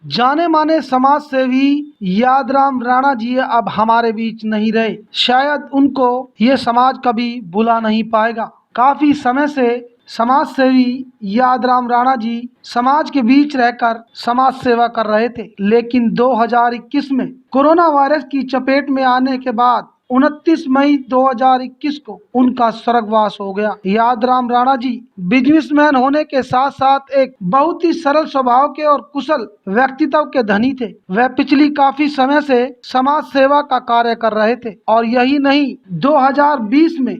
जाने माने समाज सेवी यादराम राणा जी अब हमारे बीच नहीं रहे। शायद उनको ये समाज कभी भुला नहीं पाएगा। काफी समय से समाज सेवी यादराम राणा जी समाज के बीच रहकर समाज सेवा कर रहे थे, लेकिन 2021 में कोरोना वायरस की चपेट में आने के बाद 29 मई 2021 को उनका स्वर्गवास हो गया। यादराम राणा जी बिजनेसमैन होने के साथ साथ एक बहुत ही सरल स्वभाव के और कुशल व्यक्तित्व के धनी थे। वह पिछली काफी समय से समाज सेवा का कार्य कर रहे थे और यही नहीं 2020 में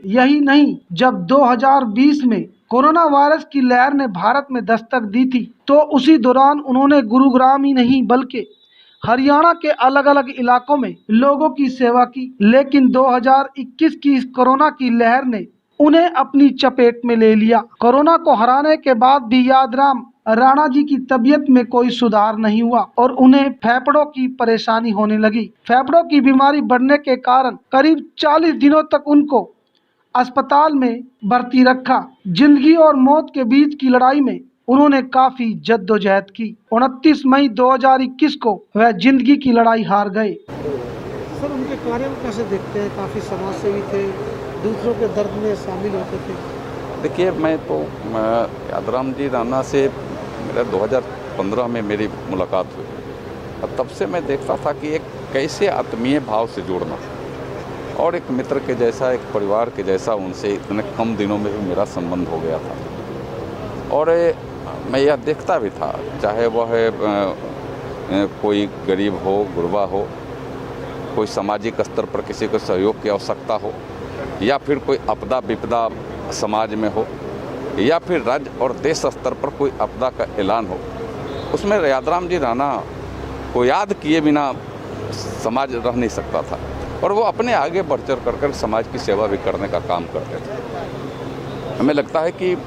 जब 2020 में कोरोना वायरस की लहर ने भारत में दस्तक दी थी, तो उसी दौरान उन्होंने गुरुग्राम ही नहीं बल्कि हरियाणा के अलग अलग इलाकों में लोगों की सेवा की। लेकिन 2021 की इस कोरोना की लहर ने उन्हें अपनी चपेट में ले लिया। कोरोना को हराने के बाद भी यादराम राणा जी की तबीयत में कोई सुधार नहीं हुआ और उन्हें फेफड़ों की परेशानी होने लगी। फेफड़ों की बीमारी बढ़ने के कारण करीब 40 दिनों तक उनको अस्पताल में भर्ती रखा। जिंदगी और मौत के बीच की लड़ाई में उन्होंने काफी जद्दोजहद की। 29 मई 2021 को वह जिंदगी की लड़ाई हार गए। सर, उनके कार्य को कैसे देखते हैं? काफ़ी समाज सेवी थे, दूसरों के दर्द में शामिल होते थे। देखिए, मैं तो यादराम जी राणा से मेरा 2015 में मेरी मुलाकात हुई और तब से मैं देखता था कि एक कैसे आत्मीय भाव से जुड़ना और एक मित्र के जैसा, एक परिवार के जैसा उनसे इतने कम दिनों में भी मेरा संबंध हो गया था। और मैं यह देखता भी था, चाहे वह कोई गरीब हो, गुरबा हो, कोई सामाजिक स्तर पर किसी को सहयोग की आवश्यकता हो, या फिर कोई आपदा विपदा समाज में हो, या फिर राज्य और देश स्तर पर कोई आपदा का ऐलान हो, उसमें यादराम जी राणा को याद किए बिना समाज रह नहीं सकता था और वो अपने आगे बढ़ चढ़ कर समाज की सेवा भी करने का काम करते थे। हमें लगता है कि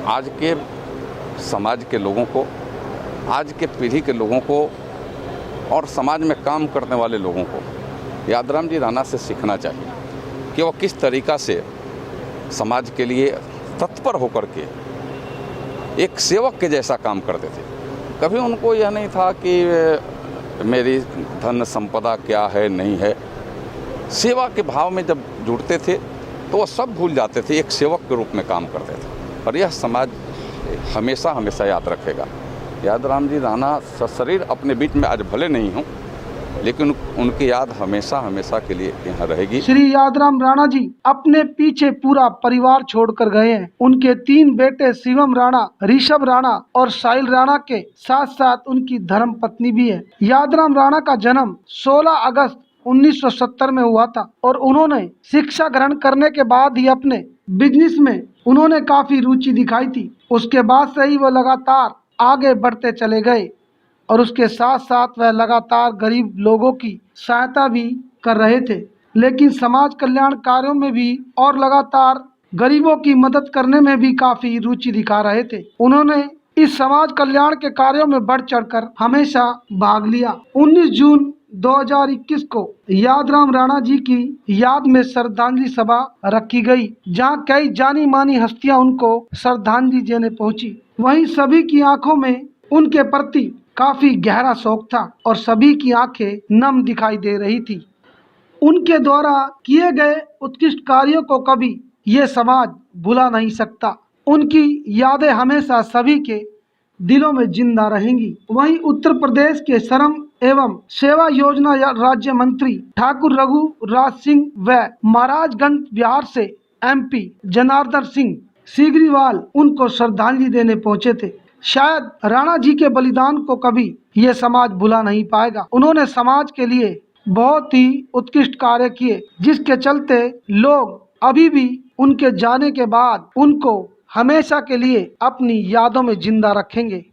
आज के समाज के लोगों को, आज के पीढ़ी के लोगों को और समाज में काम करने वाले लोगों को यादराम जी राणा से सीखना चाहिए कि वो किस तरीक़ा से समाज के लिए तत्पर होकर के एक सेवक के जैसा काम करते थे। कभी उनको यह नहीं था कि मेरी धन संपदा क्या है, नहीं है। सेवा के भाव में जब जुड़ते थे तो वो सब भूल जाते थे, एक सेवक के रूप में काम करते थे और यह समाज हमेशा हमेशा याद रखेगा। यादराम जी राणा सशरीर अपने बीच में आज भले नहीं हों, लेकिन उनकी याद हमेशा हमेशा के लिए यहाँ रहेगी। श्री यादराम राणा जी अपने पीछे पूरा परिवार छोड़कर गए हैं। उनके 3 बेटे शिवम राणा, ऋषभ राणा और साहिल राणा के साथ साथ उनकी धर्म पत्नी भी है। यादराम राणा का जन्म 16 अगस्त 1970 में हुआ था और उन्होंने शिक्षा ग्रहण करने के बाद ही अपने बिजनेस में उन्होंने काफी रुचि दिखाई थी। उसके बाद से ही वो लगातार आगे बढ़ते चले गए और उसके साथ साथ वह लगातार गरीब लोगों की सहायता भी कर रहे थे, लेकिन समाज कल्याण कार्यों में भी और लगातार गरीबों की मदद करने में भी काफी रुचि दिखा रहे थे। उन्होंने इस समाज कल्याण के कार्यों में बढ़ चढ़कर हमेशा भाग लिया। 19 जून 2021 को यादराम राणा जी की याद में श्रद्धांजलि सभा रखी गई, जहां कई जानी मानी हस्तियां उनको श्रद्धांजलि देने पहुंची। वहीं सभी की आंखों में उनके प्रति काफी गहरा शोक था और सभी की आंखें नम दिखाई दे रही थी। उनके द्वारा किए गए उत्कृष्ट कार्यों को कभी ये समाज भुला नहीं सकता। उनकी यादें हमेशा सभी के दिलों में जिंदा रहेंगी। वहीं उत्तर प्रदेश के श्रम एवं सेवा योजना राज्य मंत्री ठाकुर रघु राज सिंह व महाराजगंज बिहार से MP जनार्दन सिंह सीगरीवाल उनको श्रद्धांजलि देने पहुंचे थे। शायद राणा जी के बलिदान को कभी ये समाज भुला नहीं पाएगा। उन्होंने समाज के लिए बहुत ही उत्कृष्ट कार्य किए, जिसके चलते लोग अभी भी उनके जाने के बाद उनको हमेशा के लिए अपनी यादों में जिंदा रखेंगे।